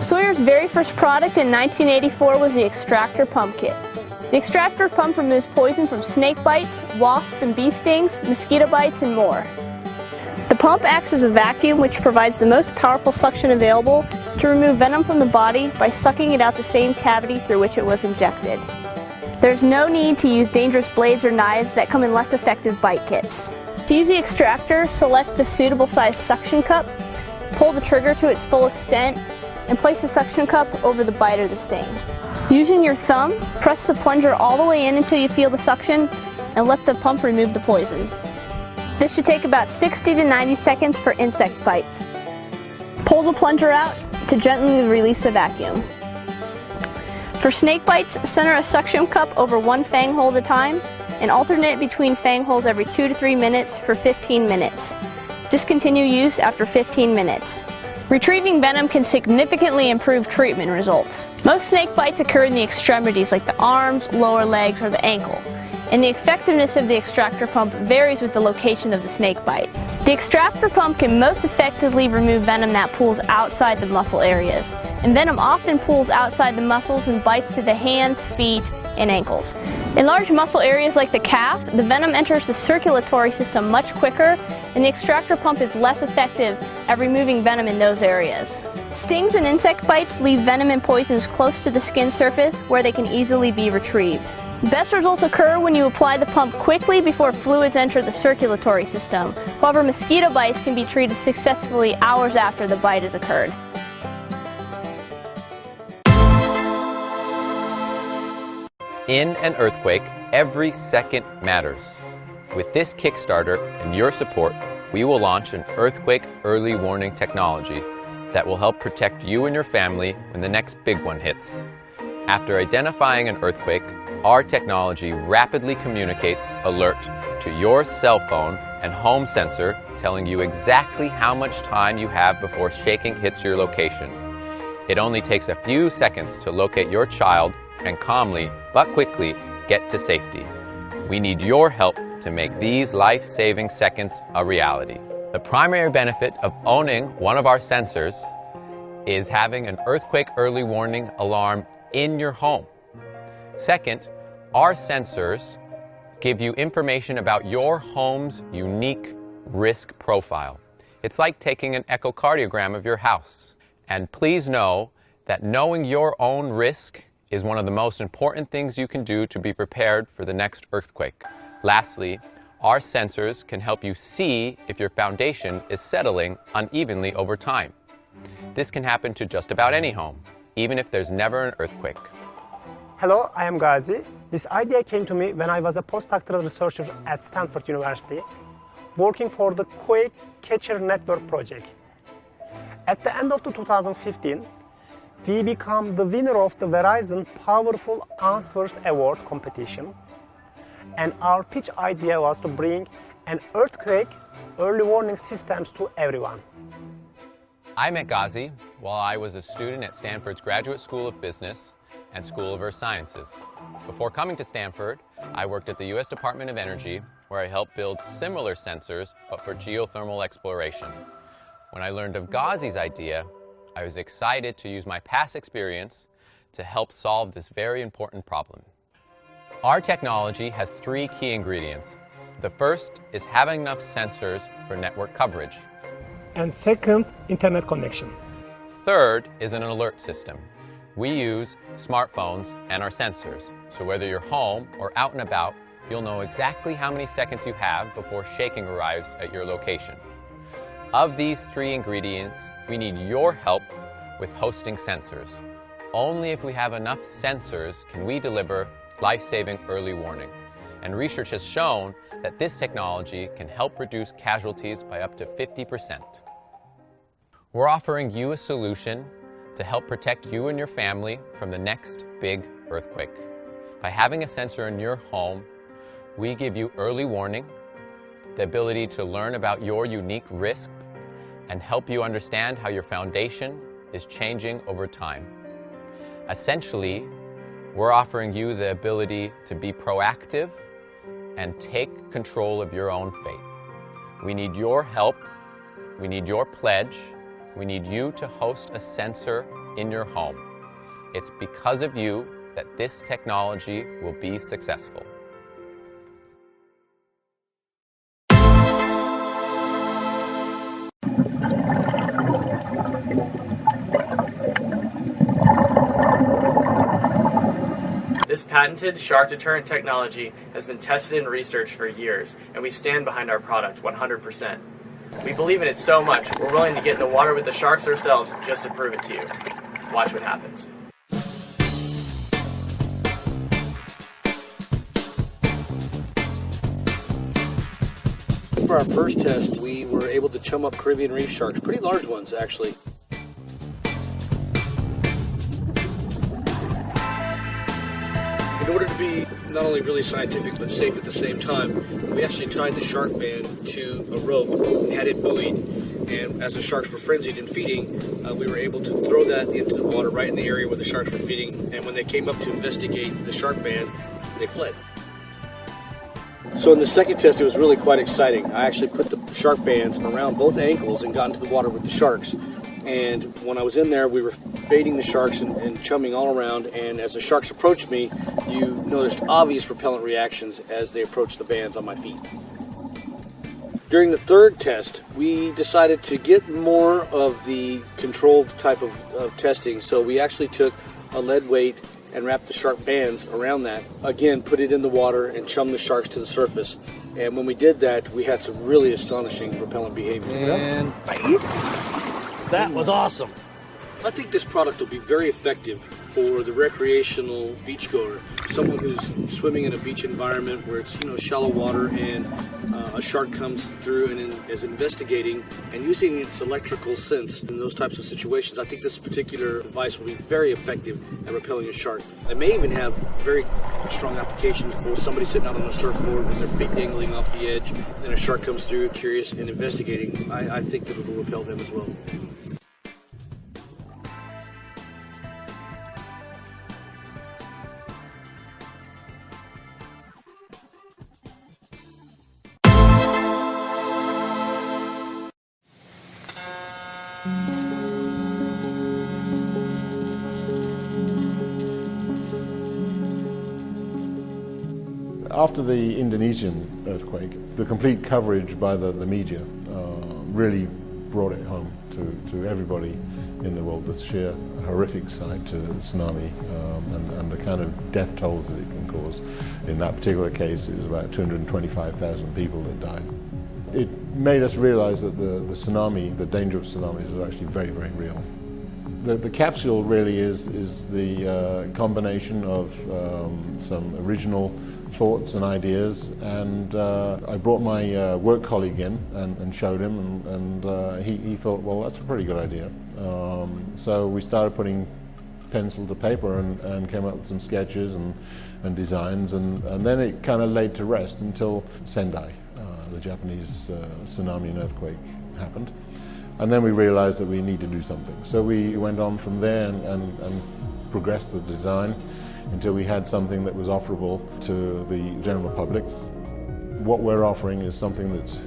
Sawyer's very first product in 1984 was the extractor pump kit. The extractor pump removes poison from snake bites, wasp and bee stings, mosquito bites, and more. The pump acts as a vacuum which provides the most powerful suction available to remove venom from the body by sucking it out the same cavity through which it was injected. There's no need to use dangerous blades or knives that come in less effective bite kits. To use the extractor, select the suitable size suction cup, pull the trigger to its full extent, and place the suction cup over the bite or the sting. Using your thumb, press the plunger all the way in until you feel the suction and let the pump remove the poison. This should take about 60 to 90 seconds for insect bites. Pull the plunger out to gently release the vacuum. For snake bites, center a suction cup over one fang hole at a time and alternate between fang holes every 2 to 3 minutes for 15 minutes. Discontinue use after 15 minutes. Retrieving venom can significantly improve treatment results. Most snake bites occur in the extremities like the arms, lower legs, or the ankle, and the effectiveness of the extractor pump varies with the location of the snake bite. The extractor pump can most effectively remove venom that pools outside the muscle areas, and venom often pools outside the muscles and bites to the hands, feet, and ankles. In large muscle areas like the calf, the venom enters the circulatory system much quicker, and the extractor pump is less effective at removing venom in those areas. Stings and insect bites leave venom and poisons close to the skin surface where they can easily be retrieved. Best results occur when you apply the pump quickly before fluids enter the circulatory system. However, mosquito bites can be treated successfully hours after the bite has occurred. In an earthquake, every second matters. With this Kickstarter and your support, we will launch an earthquake early warning technology that will help protect you and your family when the next big one hits. After identifying an earthquake, our technology rapidly communicates alert to your cell phone and home sensor, telling you exactly how much time you have before shaking hits your location. It only takes a few seconds to locate your child and calmly, but quickly, get to safety. We need your help to make these life-saving seconds a reality. The primary benefit of owning one of our sensors is having an earthquake early warning alarm in your home. Second, our sensors give you information about your home's unique risk profile. It's like taking an echocardiogram of your house. And please know that knowing your own risk is one of the most important things you can do to be prepared for the next earthquake. Lastly, our sensors can help you see if your foundation is settling unevenly over time. This can happen to just about any home, even if there's never an earthquake. Hello, I am Gazi. This idea came to me when I was a postdoctoral researcher at Stanford University, working for the Quake Catcher Network project. At the end of 2015, we became the winner of the Verizon Powerful Answers Award competition, and our pitch idea was to bring an earthquake early warning systems to everyone. I met Gazi while I was a student at Stanford's Graduate School of Business and School of Earth Sciences. Before coming to Stanford, I worked at the U.S. Department of Energy, where I helped build similar sensors, but for geothermal exploration. When I learned of Gazi's idea, I was excited to use my past experience to help solve this very important problem. Our technology has 3 key ingredients. The first is having enough sensors for network coverage. And second, internet connection. Third is an alert system. We use smartphones and our sensors, so whether you're home or out and about, you'll know exactly how many seconds you have before shaking arrives at your location. Of these 3 ingredients, we need your help with hosting sensors. Only if we have enough sensors can we deliver life-saving early warning. And research has shown that this technology can help reduce casualties by up to 50%. We're offering you a solution to help protect you and your family from the next big earthquake. By having a sensor in your home, we give you early warning, the ability to learn about your unique risk, and help you understand how your foundation is changing over time. Essentially, we're offering you the ability to be proactive and take control of your own fate. We need your help, we need your pledge, we need you to host a sensor in your home. It's because of you that this technology will be successful. This patented shark deterrent technology has been tested and researched for years, and we stand behind our product 100%. We believe in it so much, we're willing to get in the water with the sharks ourselves just to prove it to you. Watch what happens. For our first test, we were able to chum up Caribbean reef sharks, pretty large ones actually. In order to be not only really scientific but safe at the same time, we actually tied the shark band to a rope and had it buoyed. And as the sharks were frenzied and feeding, we were able to throw that into the water right in the area where the sharks were feeding. And when they came up to investigate the shark band, they fled. So in the second test, it was really quite exciting. I actually put the shark bands around both ankles and got into the water with the sharks. And when I was in there, we were baiting the sharks and chumming all around. And as the sharks approached me, you noticed obvious repellent reactions as they approached the bands on my feet. During the third test, we decided to get more of the controlled type of testing. So we actually took a lead weight and wrapped the shark bands around that. Again, put it in the water and chummed the sharks to the surface. And when we did that, we had some really astonishing repellent behavior. And that was awesome. I think this product will be very effective for the recreational beachgoer, someone who's swimming in a beach environment where it's shallow water and a shark comes through and is investigating and using its electrical sense in those types of situations. I think this particular device will be very effective at repelling a shark. It may even have very strong applications for somebody sitting out on a surfboard with their feet dangling off the edge, then a shark comes through curious and investigating. I think that it will repel them as well. After the Indonesian earthquake, the complete coverage by the media really brought it home to everybody in the world, the sheer horrific side to the tsunami and the kind of death tolls that it can cause. In that particular case, it was about 225,000 people that died. It made us realize that the tsunami, the danger of tsunamis, is actually very, very real. The capsule really is the combination of some original thoughts and ideas, and I brought my work colleague in and showed him, and he thought, well, that's a pretty good idea. So we started putting pencil to paper and came up with some sketches and designs, and then it kind of laid to rest until Sendai, the Japanese tsunami and earthquake happened. And then we realized that we need to do something. So we went on from there and progressed the design until we had something that was offerable to the general public. What we're offering is something that's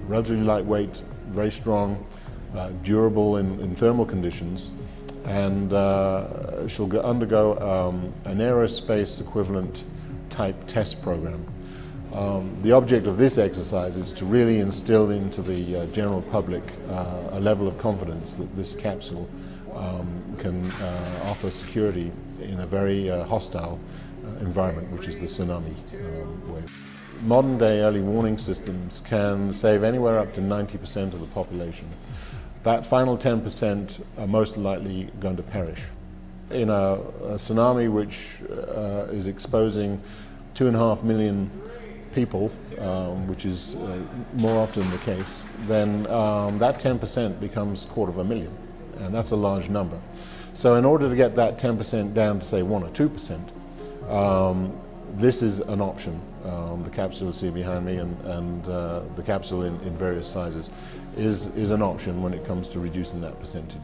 relatively lightweight, very strong, durable in thermal conditions, and she'll undergo an aerospace equivalent type test program. The object of this exercise is to really instill into the general public a level of confidence that this capsule can offer security in a very hostile environment, which is the tsunami wave. Modern day early warning systems can save anywhere up to 90% of the population. That final 10% are most likely going to perish. In a tsunami which is exposing 2.5 million people, which is more often the case, then that 10% becomes 250,000, and that's a large number. So in order to get that 10% down to say 1 or 2%, this is an option. The capsule you see behind me and the capsule in various sizes is an option when it comes to reducing that percentage.